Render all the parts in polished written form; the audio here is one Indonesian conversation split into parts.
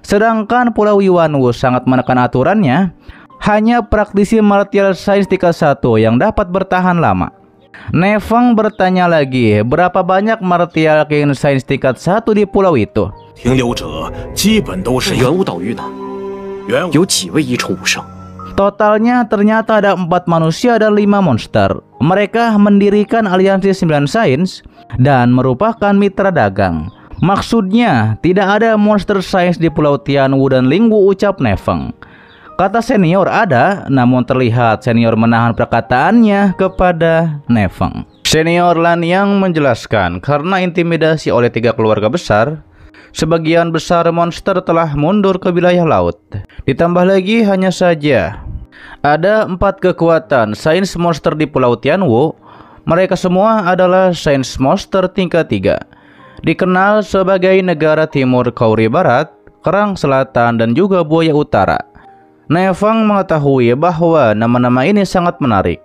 Sedangkan Pulau Yuanwu sangat menekan aturannya, hanya praktisi martial science tingkat 1 yang dapat bertahan lama. Nefeng bertanya lagi, berapa banyak martial science tingkat 1 di pulau itu? Totalnya ternyata ada 4 manusia dan 5 monster. Mereka mendirikan aliansi 9 sains dan merupakan mitra dagang. Maksudnya, tidak ada monster sains di Pulau Tianwu dan Lingwu, ucap Nefeng. Kata senior ada, namun terlihat senior menahan perkataannya kepada Nefeng. Senior Lanyang menjelaskan, karena intimidasi oleh 3 keluarga besar, sebagian besar monster telah mundur ke wilayah laut. Ditambah lagi hanya saja ada 4 kekuatan sains monster di Pulau Tianwu. Mereka semua adalah sains monster tingkat 3. Dikenal sebagai negara timur Kauri Barat, Kerang Selatan, dan juga Buaya Utara. Nefeng mengetahui bahwa nama-nama ini sangat menarik.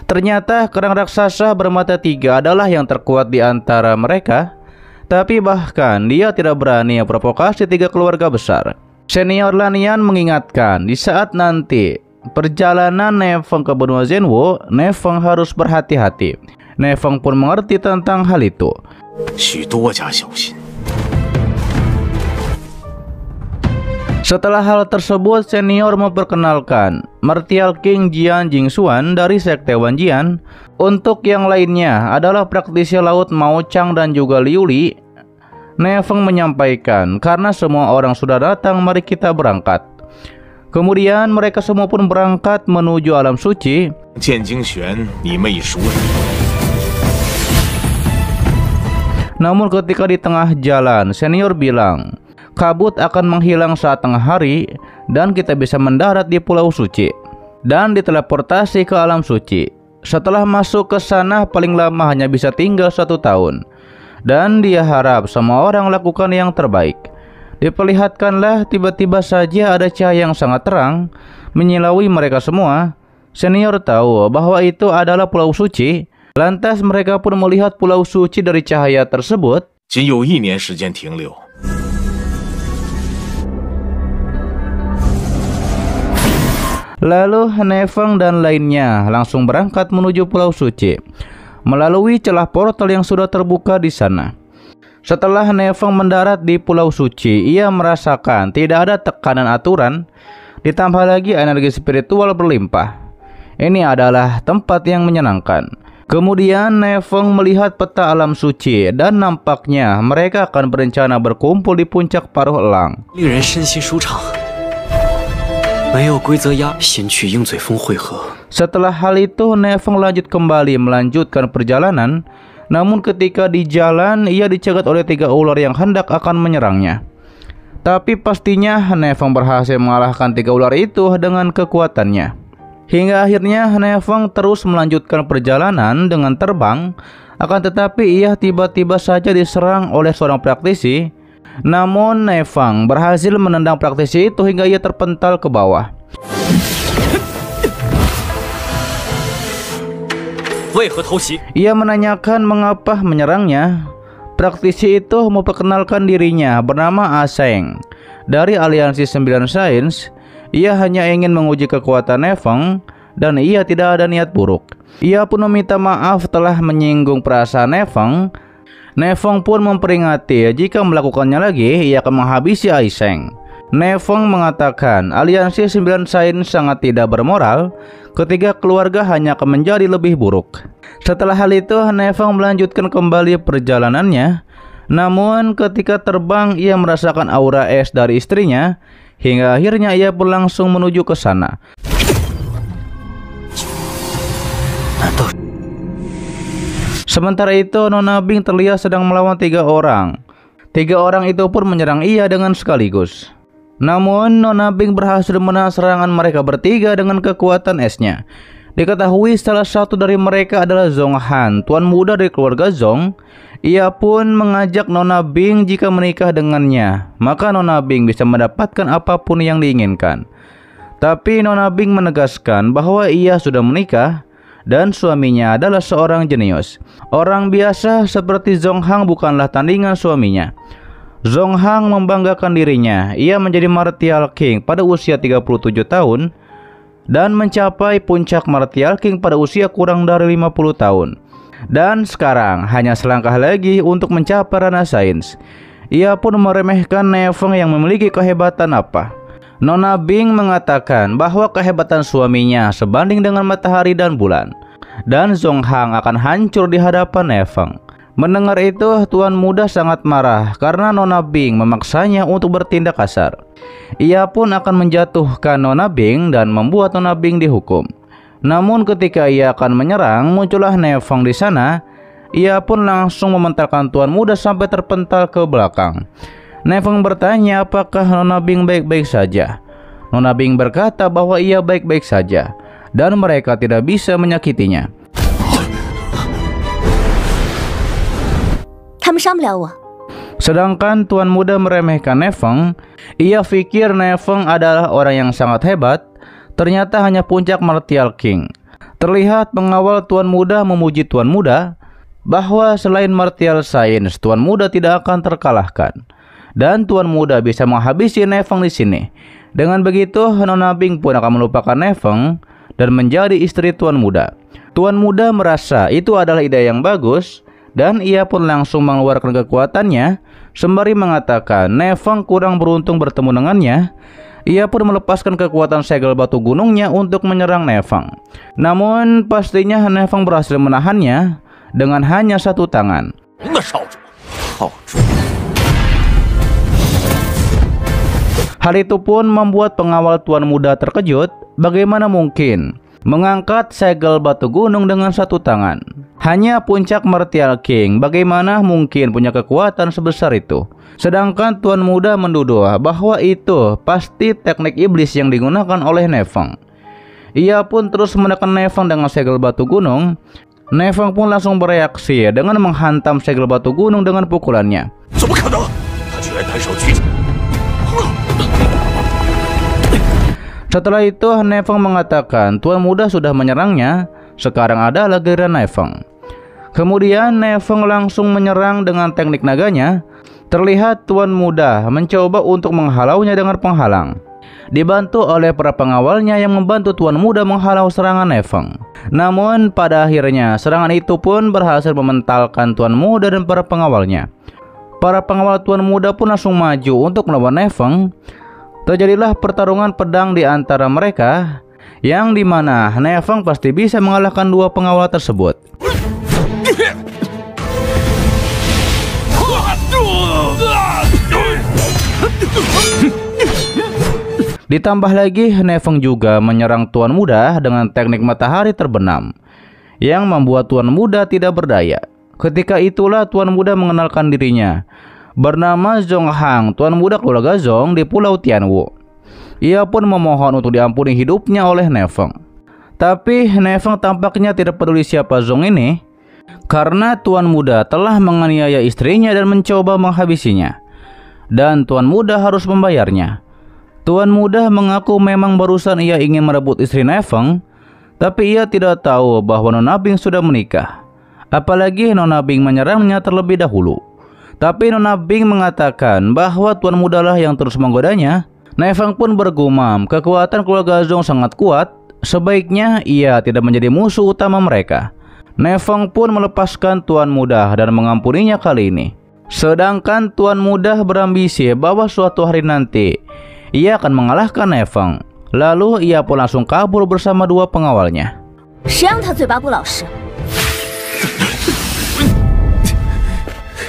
Ternyata kerang raksasa bermata 3 adalah yang terkuat di antara mereka. Tapi bahkan dia tidak berani provokasi 3 keluarga besar. Senior Lanian mengingatkan, di saat nanti perjalanan Nefeng ke benua Zhenwu, Nefeng harus berhati-hati. Nefeng pun mengerti tentang hal itu. Setelah hal tersebut, senior memperkenalkan Martial King Jian Jingxuan dari sekte Wanjian. Untuk yang lainnya adalah praktisi laut Mao Chang dan juga Liu Li. Nefeng menyampaikan, karena semua orang sudah datang, mari kita berangkat. Kemudian mereka semua pun berangkat menuju alam suci. Namun ketika di tengah jalan, senior bilang, kabut akan menghilang saat tengah hari dan kita bisa mendarat di Pulau Suci dan diteleportasi ke alam suci. Setelah masuk ke sana paling lama hanya bisa tinggal 1 tahun. Dan dia harap semua orang lakukan yang terbaik. Diperlihatkanlah tiba-tiba saja ada cahaya yang sangat terang menyilauhi mereka semua. Senior tahu bahwa itu adalah Pulau Suci. Lantas mereka pun melihat Pulau Suci dari cahaya tersebut. Lalu Nefeng dan lainnya langsung berangkat menuju Pulau Suci melalui celah portal yang sudah terbuka di sana. Setelah Nefeng mendarat di Pulau Suci, ia merasakan tidak ada tekanan aturan, ditambah lagi energi spiritual berlimpah. Ini adalah tempat yang menyenangkan. Kemudian Nefeng melihat peta alam suci dan nampaknya mereka akan berencana berkumpul di puncak Paruh Elang. Setelah hal itu, Nefeng lanjut kembali melanjutkan perjalanan. Namun ketika di jalan, ia dicegat oleh 3 ular yang hendak akan menyerangnya. Tapi pastinya Nefeng berhasil mengalahkan 3 ular itu dengan kekuatannya. Hingga akhirnya Nefeng terus melanjutkan perjalanan dengan terbang. Akan tetapi ia tiba-tiba saja diserang oleh seorang praktisi. Namun Nefeng berhasil menendang praktisi itu hingga ia terpental ke bawah. Ia menanyakan mengapa menyerangnya. Praktisi itu memperkenalkan dirinya bernama Aseng dari aliansi 9 sains. Ia hanya ingin menguji kekuatan Nefeng dan ia tidak ada niat buruk. Ia pun meminta maaf telah menyinggung perasaan Nefeng. Nefeng pun memperingati jika melakukannya lagi ia akan menghabisi Aseng. Nefeng mengatakan aliansi 9 sains sangat tidak bermoral. Ketiga keluarga hanya akan menjadi lebih buruk. Setelah hal itu, Nefeng melanjutkan kembali perjalanannya. Namun ketika terbang, ia merasakan aura es dari istrinya. Hingga akhirnya ia pun langsung menuju ke sana. Sementara itu, Nona Bing terlihat sedang melawan 3 orang. 3 orang itu pun menyerang ia dengan sekaligus. Namun Nona Bing berhasil menahan serangan mereka bertiga dengan kekuatan esnya. Diketahui salah satu dari mereka adalah Zhong Han, tuan muda dari keluarga Zhong. Ia pun mengajak Nona Bing jika menikah dengannya, maka Nona Bing bisa mendapatkan apapun yang diinginkan. Tapi Nona Bing menegaskan bahwa ia sudah menikah dan suaminya adalah seorang jenius. Orang biasa seperti Zhong Hang bukanlah tandingan suaminya. Zhong Hang membanggakan dirinya. Ia menjadi Martial King pada usia 37 tahun dan mencapai puncak Martial King pada usia kurang dari 50 tahun. Dan sekarang hanya selangkah lagi untuk mencapai ranah sains. Ia pun meremehkan Ne Feng yang memiliki kehebatan apa. Nona Bing mengatakan bahwa kehebatan suaminya sebanding dengan matahari dan bulan, dan Zhong Hang akan hancur di hadapan Ne Feng. Mendengar itu, Tuan Muda sangat marah karena Nona Bing memaksanya untuk bertindak kasar. Ia pun akan menjatuhkan Nona Bing dan membuat Nona Bing dihukum. Namun ketika ia akan menyerang, muncullah Ne Feng di sana. Ia pun langsung mementalkan Tuan Muda sampai terpental ke belakang. Ne Feng bertanya apakah Nona Bing baik-baik saja. Nona Bing berkata bahwa ia baik-baik saja dan mereka tidak bisa menyakitinya. Sedangkan Tuan Muda meremehkan Ne Feng. Ia pikir Ne Feng adalah orang yang sangat hebat. Ternyata hanya puncak Martial King. Terlihat pengawal Tuan Muda memuji Tuan Muda bahwa selain martial science, Tuan Muda tidak akan terkalahkan. Dan Tuan Muda bisa menghabisi Ne Feng di sini. Dengan begitu, Nona Bing pun akan melupakan Ne Feng dan menjadi istri Tuan Muda. Tuan Muda merasa itu adalah ide yang bagus dan ia pun langsung mengeluarkan kekuatannya sembari mengatakan Ne Feng kurang beruntung bertemu dengannya. Ia pun melepaskan kekuatan segel batu gunungnya untuk menyerang Ne Feng. Namun pastinya Ne Feng berhasil menahannya dengan hanya satu tangan. Hal itu pun membuat pengawal Tuan Muda terkejut. Bagaimana mungkin mengangkat segel batu gunung dengan satu tangan? Hanya puncak Martial King, bagaimana mungkin punya kekuatan sebesar itu? Sedangkan Tuan Muda menduduh bahwa itu pasti teknik iblis yang digunakan oleh Ne Feng. Ia pun terus menekan Ne Feng dengan segel batu gunung. Ne Feng pun langsung bereaksi dengan menghantam segel batu gunung dengan pukulannya. Setelah itu Ne Feng mengatakan Tuan Muda sudah menyerangnya, sekarang adalah giliran Ne Feng. Kemudian Ne Feng langsung menyerang dengan teknik naganya. Terlihat Tuan Muda mencoba untuk menghalaunya dengan penghalang, dibantu oleh para pengawalnya yang membantu Tuan Muda menghalau serangan Ne Feng. Namun pada akhirnya serangan itu pun berhasil mementalkan Tuan Muda dan para pengawalnya. Para pengawal Tuan Muda pun langsung maju untuk melawan Ne Feng. Terjadilah pertarungan pedang di antara mereka, yang dimana Ne Feng pasti bisa mengalahkan dua pengawal tersebut. Ditambah lagi Ne Feng juga menyerang Tuan Muda dengan teknik matahari terbenam, yang membuat Tuan Muda tidak berdaya. Ketika itulah Tuan Muda mengenalkan dirinya. Bernama Zhong Hang, Tuan Muda keluarga Zhong di Pulau Tianwu. Ia pun memohon untuk diampuni hidupnya oleh Ne Feng. Tapi Ne Feng tampaknya tidak peduli siapa Zhong ini, karena Tuan Muda telah menganiaya istrinya dan mencoba menghabisinya. Dan Tuan Muda harus membayarnya. Tuan Muda mengaku memang barusan ia ingin merebut istri Ne Feng, tapi ia tidak tahu bahwa Nona Bing sudah menikah. Apalagi Nona Bing menyerangnya terlebih dahulu. Tapi Nona Bing mengatakan bahwa Tuan Muda lah yang terus menggodanya. Ne Feng pun bergumam, kekuatan keluarga Zhong sangat kuat, sebaiknya ia tidak menjadi musuh utama mereka. Ne Feng pun melepaskan Tuan Muda dan mengampuninya kali ini. Sedangkan Tuan Muda berambisi bahwa suatu hari nanti ia akan mengalahkan Ne Feng. Lalu ia pun langsung kabur bersama dua pengawalnya.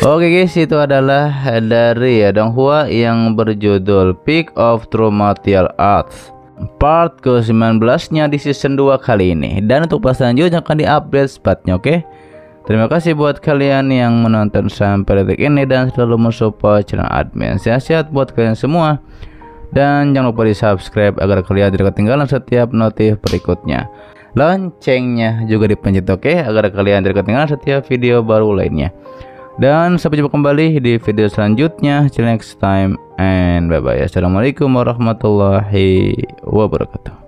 Oke guys, itu adalah dari Donghua yang berjudul Peak of True Martial Arts part ke-19-nya di season 2 kali ini. Dan untuk pas selanjutnya akan diupdate spotnya, oke? Terima kasih buat kalian yang menonton sampai detik ini dan selalu mensupport channel admin. Sehat-sehat buat kalian semua. Dan jangan lupa di subscribe agar kalian tidak ketinggalan setiap notif berikutnya. Loncengnya juga dipencet, oke? Agar kalian tidak ketinggalan setiap video baru lainnya. Dan sampai jumpa kembali di video selanjutnya. Till next time and bye bye. Assalamualaikum warahmatullahi wabarakatuh.